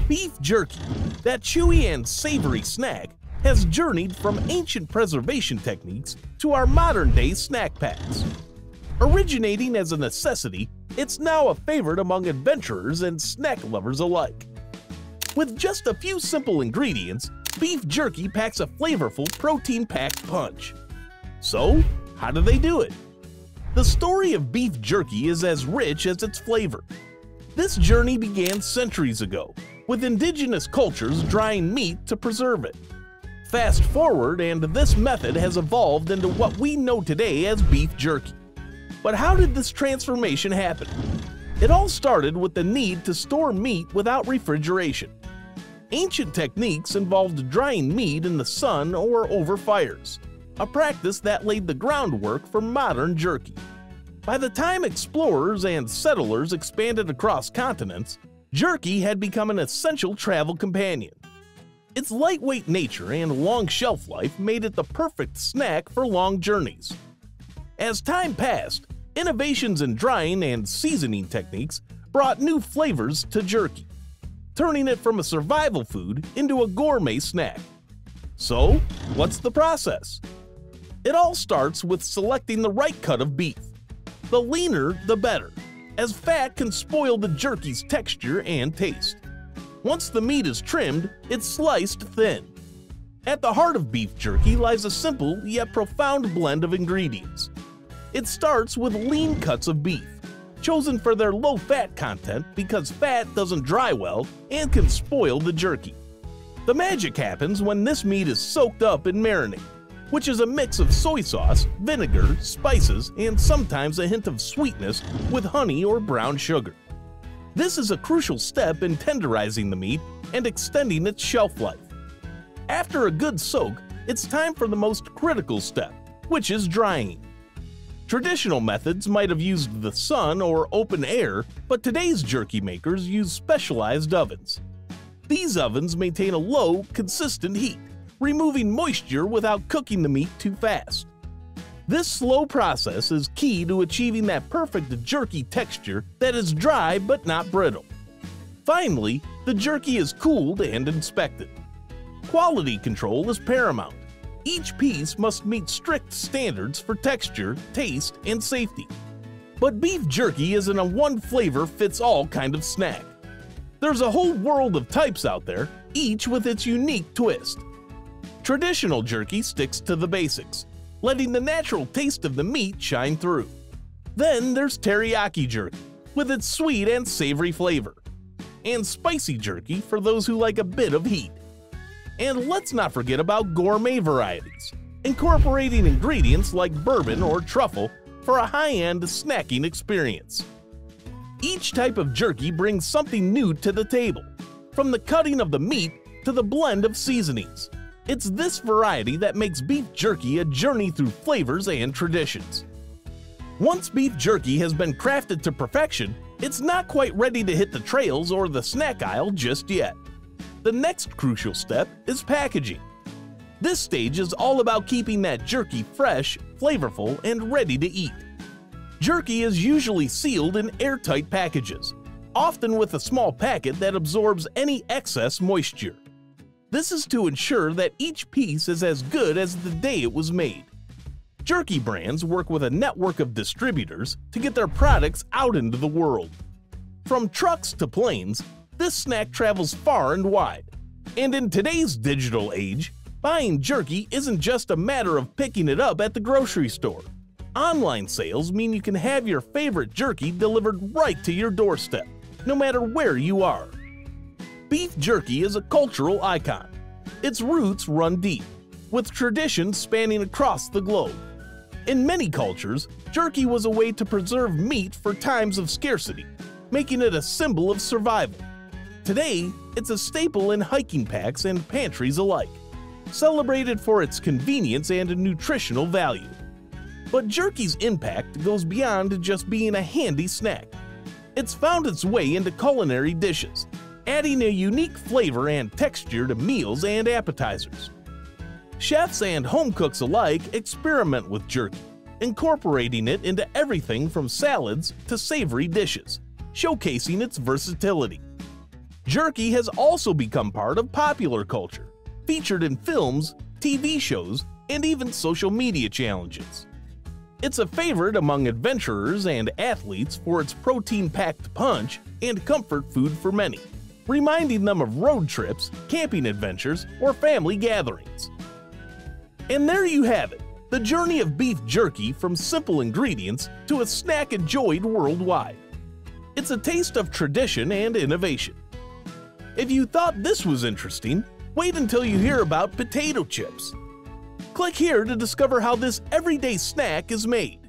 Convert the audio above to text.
Beef jerky, that chewy and savory snack, has journeyed from ancient preservation techniques to our modern-day snack packs. Originating as a necessity, it's now a favorite among adventurers and snack lovers alike. With just a few simple ingredients, beef jerky packs a flavorful, protein-packed punch. So, how do they do it? The story of beef jerky is as rich as its flavor. This journey began centuries ago, with indigenous cultures drying meat to preserve it. Fast forward, and this method has evolved into what we know today as beef jerky. But how did this transformation happen? It all started with the need to store meat without refrigeration. Ancient techniques involved drying meat in the sun or over fires, a practice that laid the groundwork for modern jerky. By the time explorers and settlers expanded across continents, jerky had become an essential travel companion. Its lightweight nature and long shelf life made it the perfect snack for long journeys. As time passed, innovations in drying and seasoning techniques brought new flavors to jerky, turning it from a survival food into a gourmet snack. So, what's the process? It all starts with selecting the right cut of beef. The leaner, the better, as fat can spoil the jerky's texture and taste. Once the meat is trimmed, it's sliced thin. At the heart of beef jerky lies a simple yet profound blend of ingredients. It starts with lean cuts of beef, chosen for their low fat content because fat doesn't dry well and can spoil the jerky. The magic happens when this meat is soaked up in marinate, which is a mix of soy sauce, vinegar, spices, and sometimes a hint of sweetness with honey or brown sugar. This is a crucial step in tenderizing the meat and extending its shelf life. After a good soak, it's time for the most critical step, which is drying. Traditional methods might have used the sun or open air, but today's jerky makers use specialized ovens. These ovens maintain a low, consistent heat, removing moisture without cooking the meat too fast. This slow process is key to achieving that perfect jerky texture that is dry but not brittle. Finally, the jerky is cooled and inspected. Quality control is paramount. Each piece must meet strict standards for texture, taste, and safety. But beef jerky isn't a one-flavor-fits-all kind of snack. There's a whole world of types out there, each with its unique twist. Traditional jerky sticks to the basics, letting the natural taste of the meat shine through. Then there's teriyaki jerky, with its sweet and savory flavor, and spicy jerky for those who like a bit of heat. And let's not forget about gourmet varieties, incorporating ingredients like bourbon or truffle for a high-end snacking experience. Each type of jerky brings something new to the table, from the cutting of the meat to the blend of seasonings. It's this variety that makes beef jerky a journey through flavors and traditions. Once beef jerky has been crafted to perfection, it's not quite ready to hit the trails or the snack aisle just yet. The next crucial step is packaging. This stage is all about keeping that jerky fresh, flavorful, and ready to eat. Jerky is usually sealed in airtight packages, often with a small packet that absorbs any excess moisture. This is to ensure that each piece is as good as the day it was made. Jerky brands work with a network of distributors to get their products out into the world. From trucks to planes, this snack travels far and wide. And in today's digital age, buying jerky isn't just a matter of picking it up at the grocery store. Online sales mean you can have your favorite jerky delivered right to your doorstep, no matter where you are. Beef jerky is a cultural icon. Its roots run deep, with traditions spanning across the globe. In many cultures, jerky was a way to preserve meat for times of scarcity, making it a symbol of survival. Today, it's a staple in hiking packs and pantries alike, celebrated for its convenience and nutritional value. But jerky's impact goes beyond just being a handy snack. It's found its way into culinary dishes, adding a unique flavor and texture to meals and appetizers. Chefs and home cooks alike experiment with jerky, incorporating it into everything from salads to savory dishes, showcasing its versatility. Jerky has also become part of popular culture, featured in films, TV shows, and even social media challenges. It's a favorite among adventurers and athletes for its protein-packed punch and comfort food for many, reminding them of road trips, camping adventures, or family gatherings. And there you have it, the journey of beef jerky from simple ingredients to a snack enjoyed worldwide. It's a taste of tradition and innovation. If you thought this was interesting, wait until you hear about potato chips. Click here to discover how this everyday snack is made.